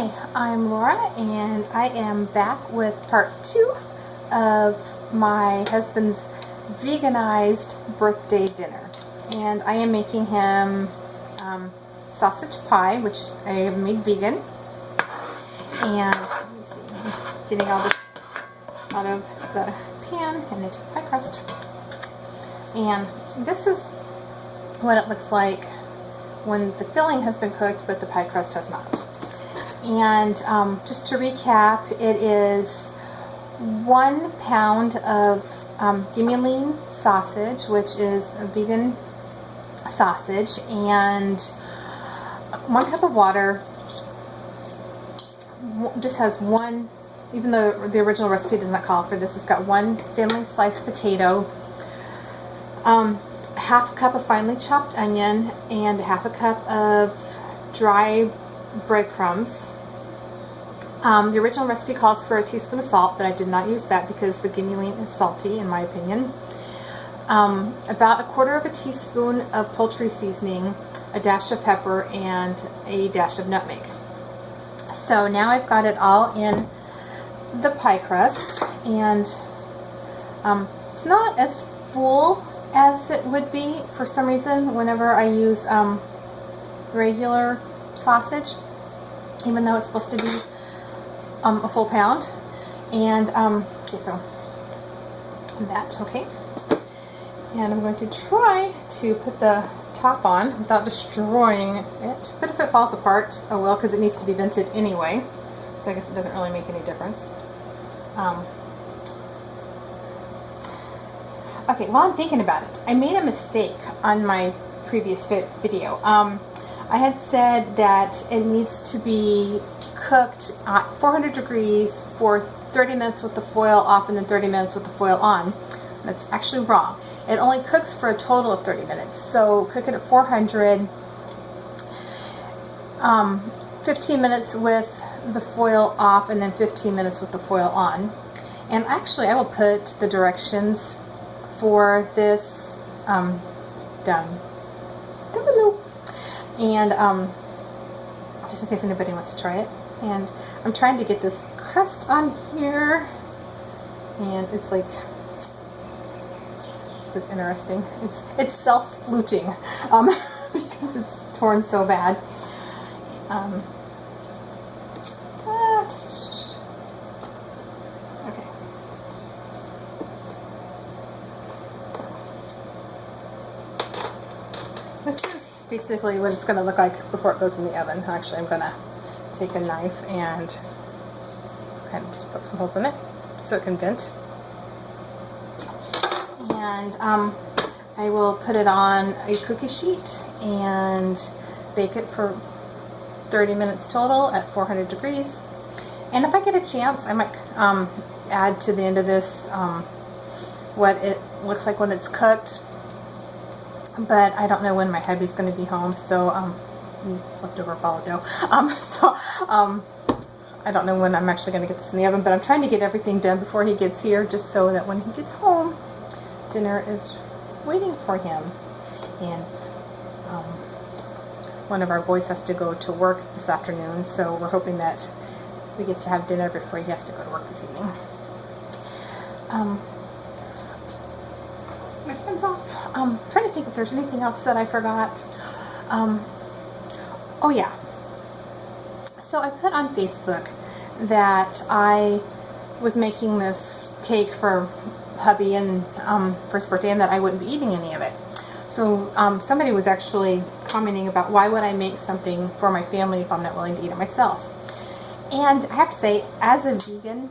Hi, I'm Laura and I am back with part 2 of my husband's veganized birthday dinner. And I am making him sausage pie, which I have made vegan. And let me see, I'm getting all this out of the pan and into the pie crust. And this is what it looks like when the filling has been cooked but the pie crust has not. And just to recap, it is 1 pound of Gimme sausage, which is a vegan sausage, and 1 cup of water. Just has 1, even though the original recipe does not call for this, it's got 1 thinly sliced potato, half a cup of finely chopped onion, and half a cup of dry breadcrumbs. The original recipe calls for a teaspoon of salt, but I did not use that because the Gimme is salty in my opinion. About 1/4 teaspoon of poultry seasoning, a dash of pepper, and a dash of nutmeg. So now I've got it all in the pie crust, and it's not as full as it would be for some reason whenever I use regular sausage, even though it's supposed to be a full pound. And okay, so that, okay, and I'm going to try to put the top on without destroying it, but if it falls apart, oh well, because it needs to be vented anyway, so I guess it doesn't really make any difference. Okay, while I'm thinking about it, I made a mistake on my previous video. I had said that it needs to be cooked at 400 degrees for 30 minutes with the foil off and then 30 minutes with the foil on. That's actually wrong. It only cooks for a total of 30 minutes. So cook it at 400, 15 minutes with the foil off and then 15 minutes with the foil on. And actually I will put the directions for this down below. And just in case anybody wants to try it. And I'm trying to get this crust on here, and it's like, this is interesting. It's self-fluting because it's torn so bad. Okay. This is basically what it's going to look like before it goes in the oven. Actually, I'm going to take a knife and kind of just poke some holes in it so it can vent. And I will put it on a cookie sheet and bake it for 30 minutes total at 400 degrees. And if I get a chance, I might add to the end of this what it looks like when it's cooked. But I don't know when my hubby's going to be home, so leftover ball dough. I don't know when I'm actually going to get this in the oven, but I'm trying to get everything done before he gets here, just so that when he gets home, dinner is waiting for him. And one of our boys has to go to work this afternoon, so we're hoping that we get to have dinner before he has to go to work this evening. My hands off. I'm trying to think if there's anything else that I forgot. Oh yeah. So I put on Facebook that I was making this cake for hubby and for his birthday, and that I wouldn't be eating any of it. So somebody was actually commenting about why would I make something for my family if I'm not willing to eat it myself. And I have to say, as a vegan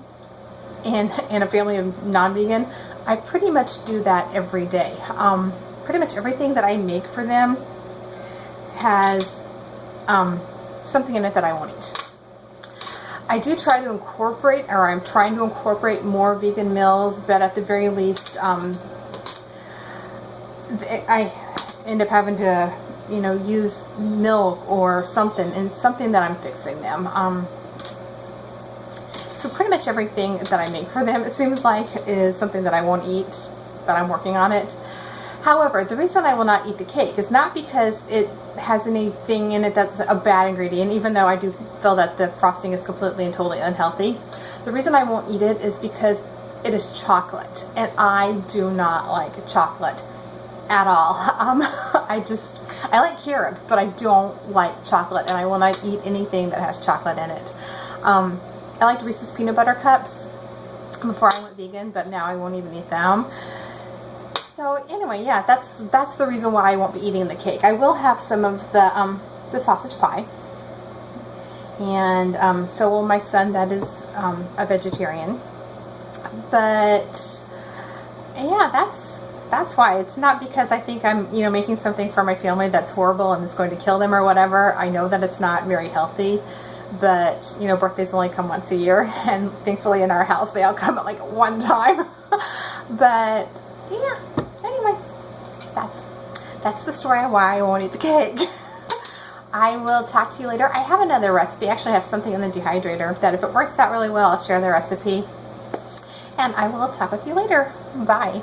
and a family of non-vegan, I pretty much do that every day. Pretty much everything that I make for them has something in it that I won't eat. I do try to incorporate, or I'm trying to incorporate more vegan meals, but at the very least, I end up having to, you know, use milk or something, and something that I'm fixing them. So pretty much everything that I make for them, it seems like, is something that I won't eat, but I'm working on it. However, the reason I will not eat the cake is not because it has anything in it that's a bad ingredient, even though I do feel that the frosting is completely and totally unhealthy. The reason I won't eat it is because it is chocolate, and I do not like chocolate at all. I like carob, but I don't like chocolate, and I will not eat anything that has chocolate in it. I liked Reese's peanut butter cups before I went vegan, but now I won't even eat them. So anyway, yeah, that's the reason why I won't be eating the cake. I will have some of the sausage pie, and so will my son, that is a vegetarian. But yeah, that's why. It's not because I think I'm making something for my family that's horrible and is going to kill them or whatever. I know that it's not very healthy, but birthdays only come once a year, and thankfully in our house they all come at like one time. But yeah, anyway, that's the story of why I won't eat the cake. I will talk to you later. I have another recipe. Actually, I have something in the dehydrator that if it works out really well, I'll share the recipe. And I will talk with you later. Bye.